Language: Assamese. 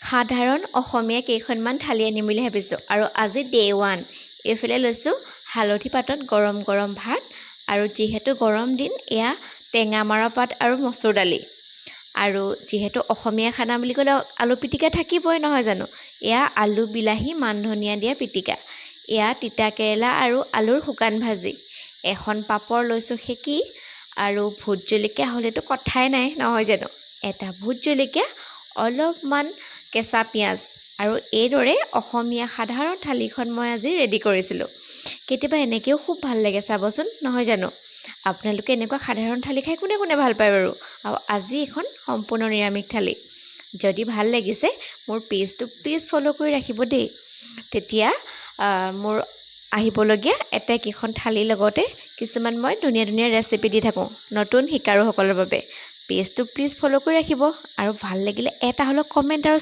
সাধাৰণ অসমীয়া কেইখনমান থালি আনিম বুলি ভাবিছোঁ আৰু আজি ডে 1 এইফালে লৈছোঁ হালধি পাতত গৰম গৰম ভাত আৰু যিহেতু গৰম দিন এয়া টেঙামৰা পাত আৰু মচুৰ দালি আৰু যিহেতু অসমীয়া খানা বুলি ক'লে আলু পিটিকা থাকিবই নহয় জানো এয়া আলু বিলাহী মান ধনিয়া দিয়া পিটিকা এয়া তিতা কেৰেলা আৰু আলুৰ শুকান ভাজি এখন পাপৰ লৈছোঁ সেকি আৰু ভোট জলকীয়া হ'লেতো কথাই নাই নহয় জানো এটা ভোট জলকীয়া অলপমান কেঁচা পিঁয়াজ আৰু এইদৰে অসমীয়া সাধাৰণ থালিখন মই আজি ৰেডি কৰিছিলোঁ কেতিয়াবা এনেকৈও খুব ভাল লাগে চাবচোন নহয় জানো আপোনালোকে এনেকুৱা সাধাৰণ থালি খাই কোনে কোনে ভাল পায় বাৰু আৰু আজি এখন সম্পূৰ্ণ নিৰামিষ থালি যদি ভাল লাগিছে মোৰ পেজটো প্লিজ ফ'ল' কৰি ৰাখিব দেই তেতিয়া মোৰ আহিবলগীয়া একেখন থালিৰ লগতে কিছুমান মই ধুনীয়া ধুনীয়া ৰেচিপি দি থাকোঁ নতুন শিকাৰুসকলৰ বাবে পেজটো প্লিজ ফ'ল' কৰি ৰাখিব আৰু ভাল লাগিলে এটা হ'লেও কমেণ্ট আৰু